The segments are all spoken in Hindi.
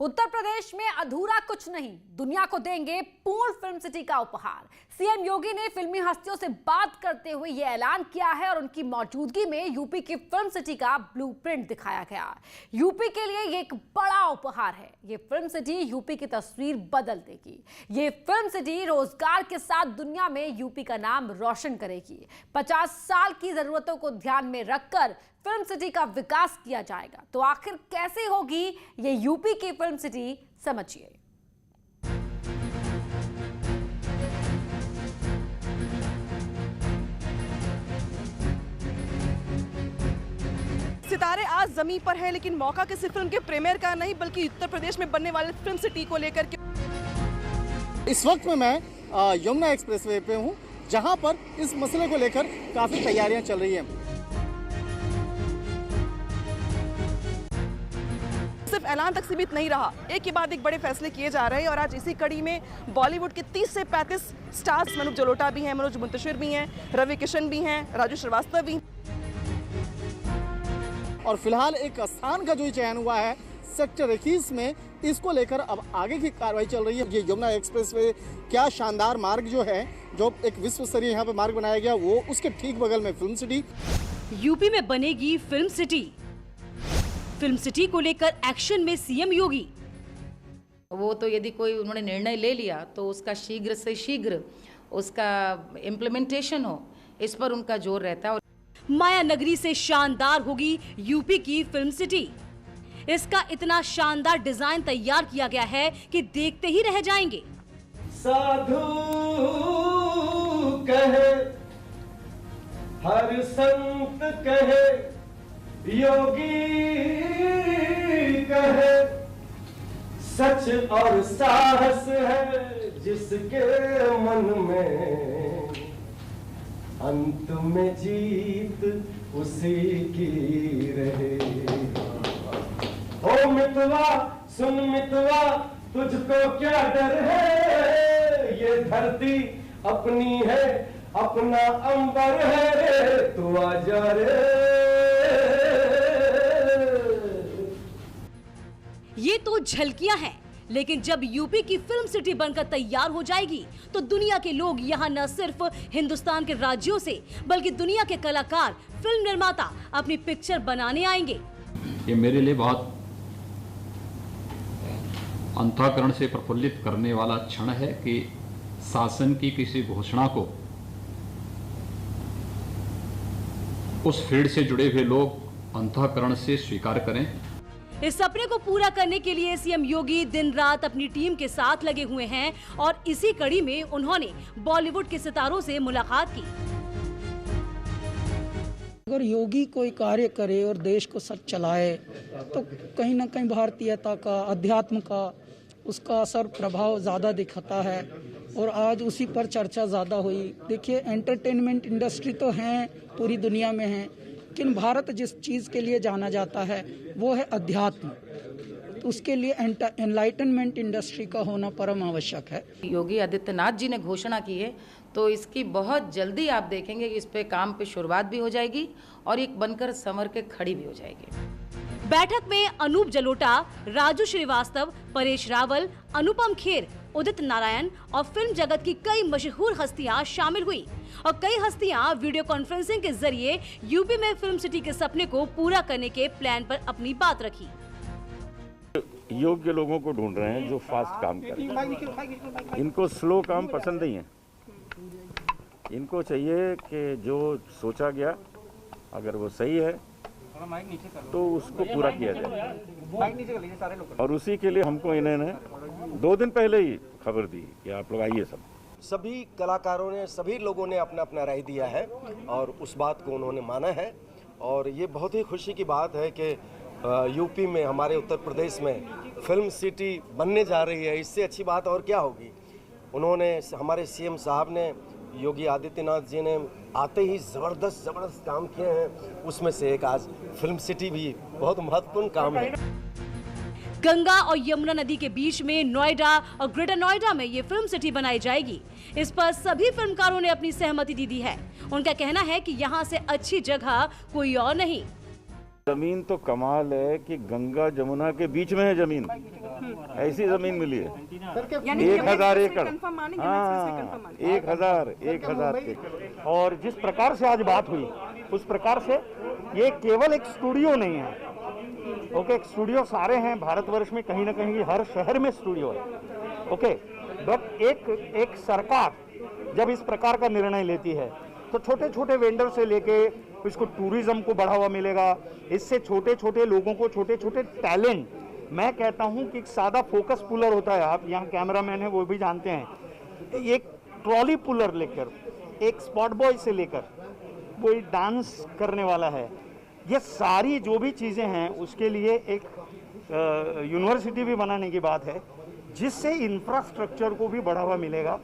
उत्तर प्रदेश में अधूरा कुछ नहीं, दुनिया को देंगे पूर्ण फिल्म सिटी का उपहार। सीएम योगी ने फिल्मी हस्तियों से बात करते हुए यह ऐलान किया है और उनकी मौजूदगी में यूपी की फिल्म सिटी का ब्लूप्रिंट दिखाया गया। यूपी के लिए ये एक बड़ा उपहार है। ये फिल्म सिटी यूपी की तस्वीर बदल देगी। ये फिल्म सिटी रोजगार के साथ दुनिया में यूपी का नाम रोशन करेगी। 50 साल की जरूरतों को ध्यान में रखकर फिल्म सिटी का विकास किया जाएगा। तो आखिर कैसे होगी ये यूपी की फिल्म सिटी, समझिए। सितारे आज जमीन पर हैं, लेकिन मौका किसी फिल्म के प्रीमियर का नहीं बल्कि उत्तर प्रदेश में बनने वाले फिल्म सिटी को लेकर के। इस वक्त में मैं यमुना एक्सप्रेसवे पे हूँ, जहाँ पर इस मसले को लेकर काफी तैयारियां चल रही हैं। सिर्फ ऐलान तक सीमित नहीं रहा, एक के बाद एक बड़े फैसले किए जा रहे हैं और आज इसी कड़ी में बॉलीवुड के 30 से 35 स्टार्स, मनोज जलोटा भी हैं, मनोज मुंतशिर भी हैं, रवि किशन भी हैं, राजू श्रीवास्तव भी। और फिलहाल एक स्थान का जो चयन हुआ है सेक्टर 21 में, इसको लेकर अब आगे की कार्रवाई चल रही है। ये यमुना एक्सप्रेसवे क्या शानदार मार्ग जो है, जो एक विश्व स्तरीय यहाँ पे मार्ग बनाया गया, वो उसके ठीक बगल में फिल्म सिटी। यूपी में बनेगी फिल्म सिटी। फिल्म सिटी को लेकर एक्शन में सीएम योगी। वो तो यदि कोई उन्होंने निर्णय ले लिया तो उसका शीघ्र से शीघ्र उसका इम्प्लीमेंटेशन हो, इस पर उनका जोर रहता है। माया नगरी से शानदार होगी यूपी की फिल्म सिटी। इसका इतना शानदार डिजाइन तैयार किया गया है कि देखते ही रह जाएंगे। साधु कहे, हर संत कहे, योगी कहे, सच और साहस है जिसके मन में, अंत में जीत उसी की रहेगा। ओ मितवा सुन मितवा, तुझको क्या डर है, ये धरती अपनी है, अपना अंबर है रे, तू आजा रे। ये तो झलकियां हैं, लेकिन जब यूपी की फिल्म सिटी बनकर तैयार हो जाएगी तो दुनिया के लोग यहाँ न सिर्फ हिंदुस्तान के राज्यों से बल्कि दुनिया के कलाकार, फिल्म निर्माता अपनी पिक्चर बनाने आएंगे। ये मेरे लिए बहुत अंतःकरण से प्रफुल्लित करने वाला क्षण है कि शासन की किसी घोषणा को उस फील्ड से जुड़े हुए लोग अंतःकरण से स्वीकार करें। इस सपने को पूरा करने के लिए सीएम योगी दिन रात अपनी टीम के साथ लगे हुए हैं और इसी कड़ी में उन्होंने बॉलीवुड के सितारों से मुलाकात की। अगर योगी कोई कार्य करे और देश को सच चलाए तो कहीं ना कहीं भारतीयता का, अध्यात्म का, उसका असर प्रभाव ज़्यादा दिखता है और आज उसी पर चर्चा ज़्यादा हुई। देखिए, एंटरटेनमेंट इंडस्ट्री तो है, पूरी दुनिया में है, लेकिन भारत जिस चीज़ के लिए जाना जाता है वो है अध्यात्म। तो उसके लिए एनलाइटनमेंट इंडस्ट्री का होना परम आवश्यक है। योगी आदित्यनाथ जी ने घोषणा की है तो इसकी बहुत जल्दी आप देखेंगे कि इस पे काम पे शुरुआत भी हो जाएगी और एक बनकर संवर के खड़ी भी हो जाएगी। बैठक में अनूप जलोटा, राजू श्रीवास्तव, परेश रावल, अनुपम खेर, उदित नारायण और फिल्म जगत की कई मशहूर हस्तियां शामिल हुई और कई हस्तियां वीडियो कॉन्फ्रेंसिंग के जरिए यूपी में फिल्म सिटी के सपने को पूरा करने के प्लान पर अपनी बात रखी। योग्य लोगों को ढूंढ रहे हैं जो फास्ट काम करें। इनको स्लो काम पसंद नहीं है। इनको चाहिए कि जो सोचा गया अगर वो सही है तो उसको पूरा किया जाए। और उसी के लिए हमको इन्होंने 2 दिन पहले ही खबर दी कि आप लोग आइए। सभी कलाकारों ने, सभी लोगों ने अपना अपना राय दिया है और उस बात को उन्होंने माना है। और ये बहुत ही खुशी की बात है कि यूपी में, हमारे उत्तर प्रदेश में फिल्म सिटी बनने जा रही है। इससे अच्छी बात और क्या होगी। उन्होंने, हमारे सीएम साहब ने, योगी आदित्यनाथ जी ने आते ही ज़बरदस्त काम किए हैं। उसमें से एक आज फिल्म सिटी भी बहुत महत्वपूर्ण काम है। गंगा और यमुना नदी के बीच में नोएडा और ग्रेटर नोएडा में ये फिल्म सिटी बनाई जाएगी। इस पर सभी फिल्मकारों ने अपनी सहमति दी है। उनका कहना है कि यहाँ से अच्छी जगह कोई और नहीं। जमीन तो कमाल है कि गंगा जमुना के बीच में है जमीन, ऐसी जमीन मिली है। 1000 एकड़, हाँ 1000 एकड़। और जिस प्रकार से आज बात हुई उस प्रकार से ये केवल एक स्टूडियो नहीं है, ओके, स्टूडियो सारे हैं भारतवर्ष में, कहीं ना कहीं हर शहर में स्टूडियो है, ओके, बट एक सरकार जब इस प्रकार का निर्णय लेती है तो छोटे छोटे वेंडर से लेके इसको टूरिज्म को बढ़ावा मिलेगा, इससे छोटे छोटे लोगों को छोटे छोटे टैलेंट, मैं कहता हूं कि एक सादा फोकस पुलर होता है, आप यहाँ कैमरामैन है वो भी जानते हैं, एक ट्रॉली पुलर लेकर, एक स्पॉट बॉय से लेकर कोई डांस करने वाला है, ये सारी जो भी चीज़ें हैं उसके लिए एक यूनिवर्सिटी भी बनाने की बात है, जिससे इंफ्रास्ट्रक्चर को भी बढ़ावा मिलेगा।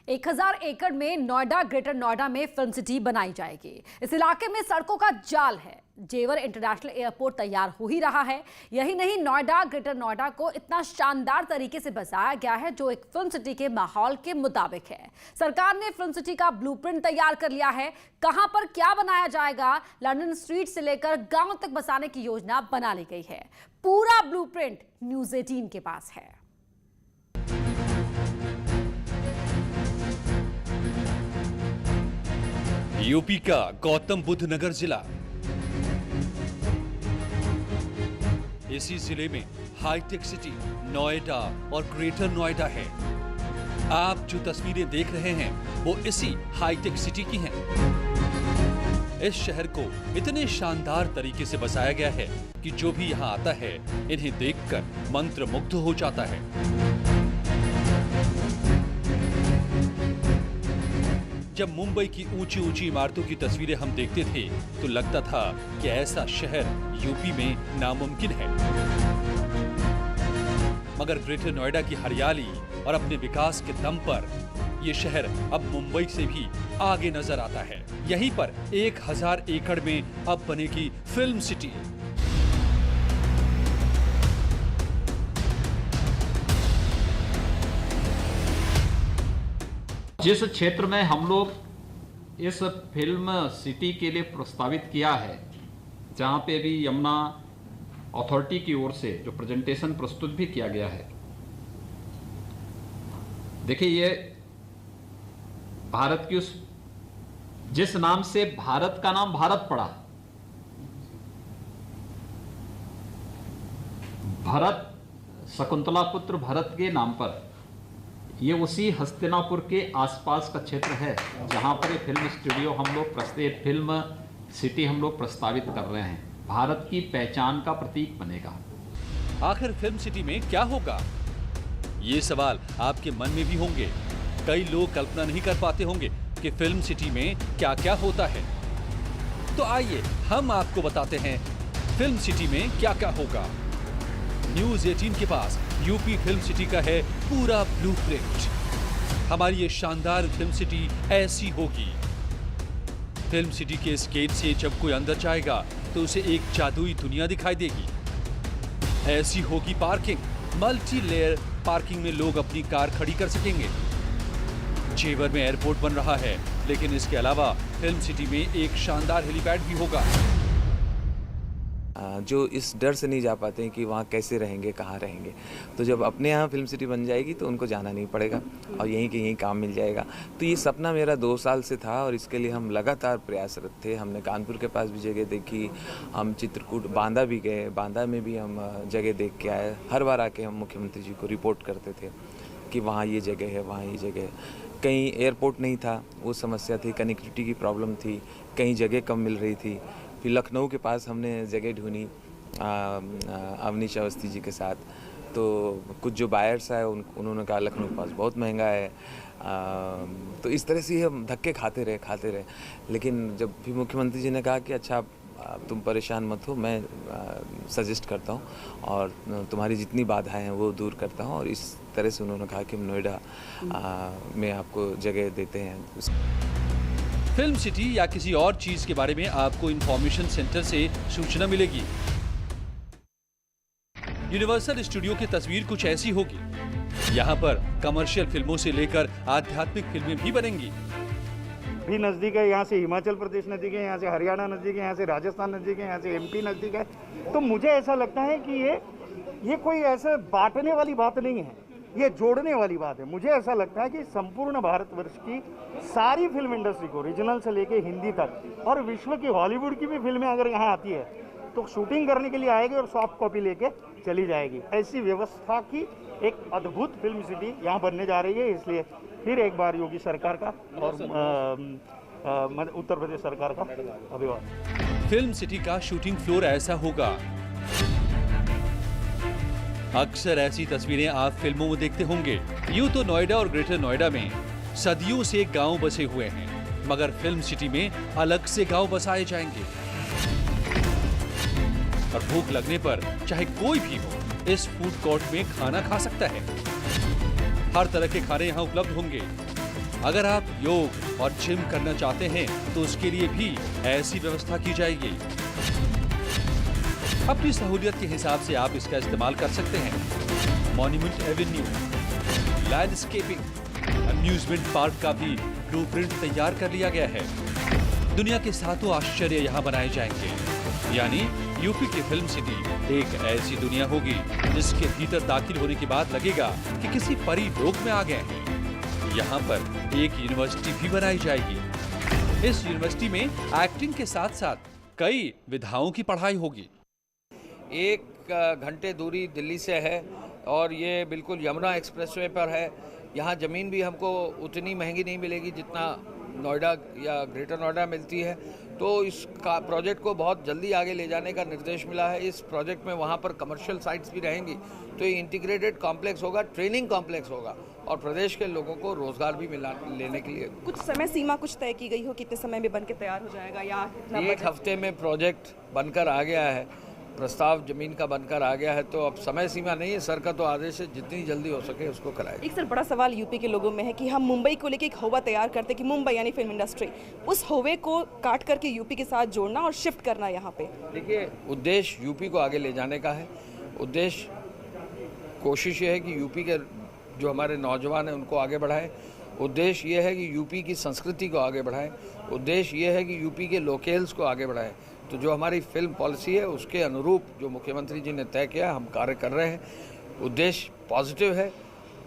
1000 एकड़ में नोएडा, ग्रेटर नोएडा में फिल्म सिटी बनाई जाएगी। इस इलाके में सड़कों का जाल है, जेवर इंटरनेशनल एयरपोर्ट तैयार हो ही रहा है। यही नहीं, नोएडा, ग्रेटर नोएडा को इतना शानदार तरीके से बसाया गया है जो एक फिल्म सिटी के माहौल के मुताबिक है। सरकार ने फिल्म सिटी का ब्लूप्रिंट तैयार कर लिया है। कहां पर क्या बनाया जाएगा, लंदन स्ट्रीट से लेकर गांव तक बसाने की योजना बना ली गई है। पूरा ब्लूप्रिंट न्यूज़ 18 के पास है। यूपी का गौतम बुद्ध नगर जिला, इसी जिले में हाईटेक सिटी नोएडा और ग्रेटर नोएडा है। आप जो तस्वीरें देख रहे हैं वो इसी हाईटेक सिटी की हैं। इस शहर को इतने शानदार तरीके से बसाया गया है कि जो भी यहाँ आता है इन्हें देखकर मंत्रमुग्ध हो जाता है। जब मुंबई की ऊंची ऊंची इमारतों की तस्वीरें हम देखते थे तो लगता था कि ऐसा शहर यूपी में नामुमकिन है, मगर ग्रेटर नोएडा की हरियाली और अपने विकास के दम पर ये शहर अब मुंबई से भी आगे नजर आता है। यहीं पर 1000 एकड़ में अब बनेगी फिल्म सिटी। जिस क्षेत्र में हम लोग इस फिल्म सिटी के लिए प्रस्तावित किया है, जहां पे भी यमुना अथॉरिटी की ओर से जो प्रेजेंटेशन प्रस्तुत भी किया गया है, देखिए ये भारत की उस जिस नाम से भारत का नाम भारत पड़ा, भरत, शकुंतला पुत्र भरत के नाम पर, ये उसी हस्तिनापुर के आसपास का क्षेत्र है जहां पर ये फिल्म स्टूडियो हम लोग फिल्म सिटी हम लोग प्रस्तावित कर रहे हैं। भारत की पहचान का प्रतीक बनेगा। आखिर फिल्म सिटी में क्या होगा, ये सवाल आपके मन में भी होंगे। कई लोग कल्पना नहीं कर पाते होंगे कि फिल्म सिटी में क्या क्या होता है। तो आइए हम आपको बताते हैं फिल्म सिटी में क्या क्या होगा। न्यूज़ 18 के पास यूपी फिल्म सिटी का है पूरा ब्लूप्रिंट। हमारी ये शानदार फिल्म सिटी ऐसी होगी। फिल्म सिटी के इस गेट से जब कोई अंदर जाएगा तो उसे एक जादुई दुनिया दिखाई देगी। ऐसी होगी पार्किंग, मल्टी लेयर पार्किंग में लोग अपनी कार खड़ी कर सकेंगे। जेवर में एयरपोर्ट बन रहा है, लेकिन इसके अलावा फिल्म सिटी में एक शानदार हेलीपैड भी होगा। जो इस डर से नहीं जा पाते हैं कि वहाँ कैसे रहेंगे, कहाँ रहेंगे, तो जब अपने यहाँ फिल्म सिटी बन जाएगी तो उनको जाना नहीं पड़ेगा और यहीं के यहीं काम मिल जाएगा। तो ये सपना मेरा 2 साल से था और इसके लिए हम लगातार प्रयासरत थे। हमने कानपुर के पास भी जगह देखी, हम चित्रकूट, बांदा भी गए, बांदा में भी हम जगह देख के आए। हर बार आके हम मुख्यमंत्री जी को रिपोर्ट करते थे कि वहाँ ये जगह है, वहाँ ये जगह है। कहीं एयरपोर्ट नहीं था, वो समस्या थी, कनेक्टिविटी की प्रॉब्लम थी, कहीं जगह कम मिल रही थी। फिर लखनऊ के पास हमने जगह ढूंढी अवनीश अवस्थी जी के साथ, तो कुछ जो बायर्स आए उन्होंने कहा लखनऊ के पास बहुत महंगा है। तो इस तरह से हम धक्के खाते रहे। लेकिन जब भी मुख्यमंत्री जी ने कहा कि अच्छा तुम परेशान मत हो, मैं सजेस्ट करता हूँ और तुम्हारी जितनी बाधाएं हैं वो दूर करता हूँ, और इस तरह से उन्होंने कहा कि हम नोएडा में आपको जगह देते हैं। फिल्म सिटी या किसी और चीज के बारे में आपको इंफॉर्मेशन सेंटर से सूचना मिलेगी। यूनिवर्सल स्टूडियो की तस्वीर कुछ ऐसी होगी। यहाँ पर कमर्शियल फिल्मों से लेकर आध्यात्मिक फिल्में भी बनेंगी। भी नज़दीक है, यहाँ से हिमाचल प्रदेश नज़दीक है, यहाँ से हरियाणा नज़दीक है, यहाँ से राजस्थान नज़दीक है, यहाँ से MP नज़दीक है। तो मुझे ऐसा लगता है कि ये कोई ऐसे बांटने वाली बात नहीं है, ये जोड़ने वाली बात है। मुझे ऐसा लगता है कि संपूर्ण भारतवर्ष की सारी फिल्म इंडस्ट्री को, रीजनल से लेके हिंदी तक और विश्व की हॉलीवुड की भी फिल्में अगर यहाँ आती है तो शूटिंग करने के लिए आएगी और सॉफ्ट कॉपी लेके चली जाएगी। ऐसी व्यवस्था की एक अद्भुत फिल्म सिटी यहाँ बनने जा रही है। इसलिए फिर एक बार योगी सरकार का और उत्तर प्रदेश सरकार का अभिवादन। फिल्म सिटी का शूटिंग फ्लोर ऐसा होगा। अक्सर ऐसी तस्वीरें आप फिल्मों में देखते होंगे। यूं तो नोएडा और ग्रेटर नोएडा में सदियों से गांव बसे हुए हैं, मगर फिल्म सिटी में अलग से गांव बसाए जाएंगे और भूख लगने पर चाहे कोई भी हो, इस फूड कोर्ट में खाना खा सकता है। हर तरह के खाने यहाँ उपलब्ध होंगे। अगर आप योग और जिम करना चाहते हैं तो उसके लिए भी ऐसी व्यवस्था की जाएगी। अपनी सहूलियत के हिसाब से आप इसका इस्तेमाल कर सकते हैं। Monument Avenue, landscaping, amusement park का भी ब्लूप्रिंट तैयार कर लिया गया है। दुनिया के सातों आश्चर्य यहाँ बनाए जाएंगे। यानी यूपी की फिल्म सिटी एक ऐसी दुनिया होगी जिसके भीतर दाखिल होने के बाद लगेगा कि किसी परी लोक में आ गए हैं। यहाँ पर एक यूनिवर्सिटी भी बनाई जाएगी। इस यूनिवर्सिटी में एक्टिंग के साथ साथ कई विधाओं की पढ़ाई होगी। 1 घंटे दूरी दिल्ली से है और ये बिल्कुल यमुना एक्सप्रेसवे पर है। यहाँ ज़मीन भी हमको उतनी महंगी नहीं मिलेगी जितना नोएडा या ग्रेटर नोएडा मिलती है। तो इस प्रोजेक्ट को बहुत जल्दी आगे ले जाने का निर्देश मिला है। इस प्रोजेक्ट में वहाँ पर कमर्शियल साइट्स भी रहेंगी, तो ये इंटीग्रेटेड कॉम्प्लेक्स होगा, ट्रेनिंग कॉम्प्लेक्स होगा और प्रदेश के लोगों को रोजगार भी लेने के लिए। कुछ समय सीमा कुछ तय की गई हो, कितने समय में बन के तैयार हो जाएगा या 1 हफ्ते में प्रोजेक्ट बनकर आ गया है, प्रस्ताव जमीन का बनकर आ गया है। तो अब समय सीमा नहीं है, सर का तो आदेश है जितनी जल्दी हो सके उसको कराएं। एक सर बड़ा सवाल यूपी के लोगों में है कि हम मुंबई को लेके एक हवा तैयार करते कि मुंबई यानी फिल्म इंडस्ट्री, उस हवे को काट करके यूपी के साथ जोड़ना और शिफ्ट करना यहाँ पे। देखिए, उद्देश्य यूपी को आगे ले जाने का है। उद्देश्य कोशिश ये है कि यूपी के जो हमारे नौजवान हैं उनको आगे बढ़ाएं। उद्देश्य ये है कि यूपी की संस्कृति को आगे बढ़ाएं। उद्देश्य ये है कि यूपी के लोकल्स को आगे बढ़ाएं। तो जो हमारी फिल्म पॉलिसी है उसके अनुरूप जो मुख्यमंत्री जी ने तय किया, हम कार्य कर रहे हैं। उद्देश्य पॉजिटिव है,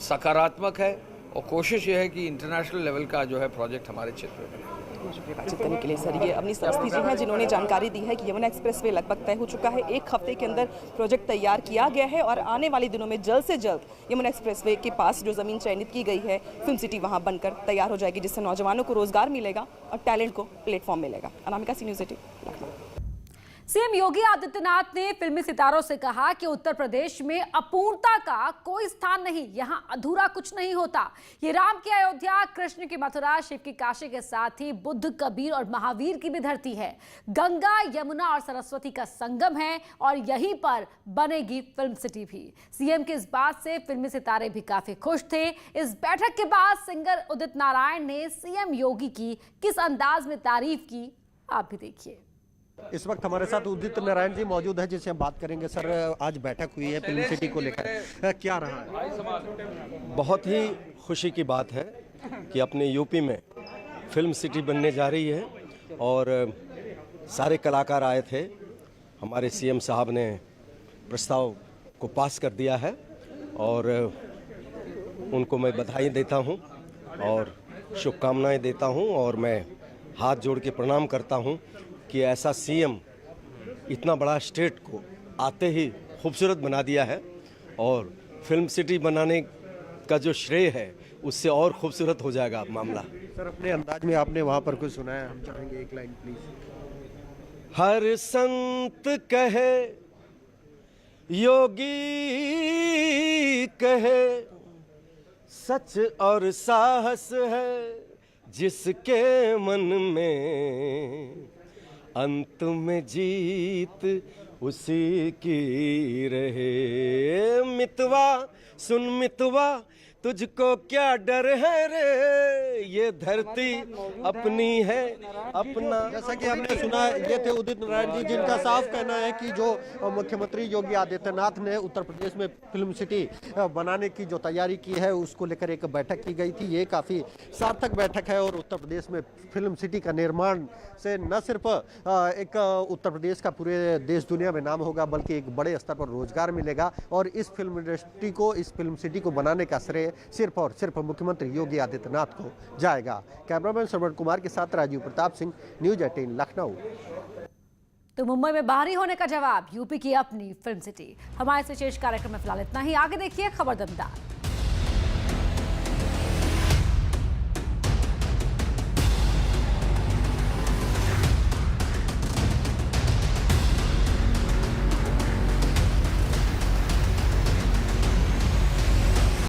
सकारात्मक है और कोशिश ये है कि इंटरनेशनल लेवल का जो है प्रोजेक्ट हमारे क्षेत्र में बने। बातचीत करने के लिए सर, ये अवनीश अवस्थी जी हैं जिन्होंने जानकारी दी है कि यमुना एक्सप्रेसवे लगभग तय हो चुका है। 1 हफ्ते के अंदर प्रोजेक्ट तैयार किया गया है और आने वाले दिनों में जल्द से जल्द यमुना एक्सप्रेसवे के पास जो ज़मीन चयनित की गई है, फिल्म सिटी वहाँ बनकर तैयार हो जाएगी, जिससे नौजवानों को रोजगार मिलेगा और टैलेंट को प्लेटफॉर्म मिलेगा। अनामिका, सी न्यूज़ 18, लखनऊ। सीएम योगी आदित्यनाथ ने फिल्मी सितारों से कहा कि उत्तर प्रदेश में अपूर्णता का कोई स्थान नहीं, यहां अधूरा कुछ नहीं होता। ये राम की अयोध्या, कृष्ण की मथुरा, शिव की काशी के साथ ही बुद्ध, कबीर और महावीर की भी धरती है। गंगा, यमुना और सरस्वती का संगम है और यहीं पर बनेगी फिल्म सिटी भी। सीएम की इस बात से फिल्मी सितारे भी काफी खुश थे। इस बैठक के बाद सिंगर उदित नारायण ने सीएम योगी की किस अंदाज में तारीफ की, आप भी देखिए। इस वक्त हमारे साथ उदित नारायण जी मौजूद है जिनसे हम बात करेंगे। सर, आज बैठक हुई है फिल्म सिटी को लेकर, क्या रहा है? बहुत ही खुशी की बात है कि अपने यूपी में फिल्म सिटी बनने जा रही है और सारे कलाकार आए थे। हमारे सीएम साहब ने प्रस्ताव को पास कर दिया है और उनको मैं बधाई देता हूं और शुभकामनाएं देता हूं और मैं हाथ जोड़ के प्रणाम करता हूं कि ऐसा सीएम इतना बड़ा स्टेट को आते ही खूबसूरत बना दिया है और फिल्म सिटी बनाने का जो श्रेय है उससे और खूबसूरत हो जाएगा मामला। सर, अपने अंदाज में आपने वहाँ पर कुछ सुनाया, हम चाहेंगे एक लाइन प्लीज। हर संत कहे, योगी कहे, सच और साहस है जिसके मन में, अंत में जीत उसी की रहे। मितवा सुन मितवा तुझको क्या डर है रे, ये धरती अपनी है अपना। जैसा कि हमने सुना, ये थे उदित नारायण जी, जिनका साफ कहना है कि जो मुख्यमंत्री योगी आदित्यनाथ ने उत्तर प्रदेश में फिल्म सिटी बनाने की जो तैयारी की है उसको लेकर एक बैठक की गई थी। ये काफ़ी सार्थक बैठक है और उत्तर प्रदेश में फिल्म सिटी का निर्माण से न सिर्फ एक उत्तर प्रदेश का पूरे देश दुनिया में नाम होगा, बल्कि एक बड़े स्तर पर रोजगार मिलेगा और इस फिल्म इंडस्ट्री को, इस फिल्म सिटी को बनाने का श्रेय सिर्फ और सिर्फ मुख्यमंत्री योगी आदित्यनाथ को जाएगा। कैमरामैन श्रवण कुमार के साथ राजीव प्रताप सिंह, न्यूज 18 लखनऊ। तो मुंबई में बाहरी होने का जवाब, यूपी की अपनी फिल्म सिटी। हमारे इस विशेष कार्यक्रम में फिलहाल इतना ही। आगे देखिए खबर दमदार।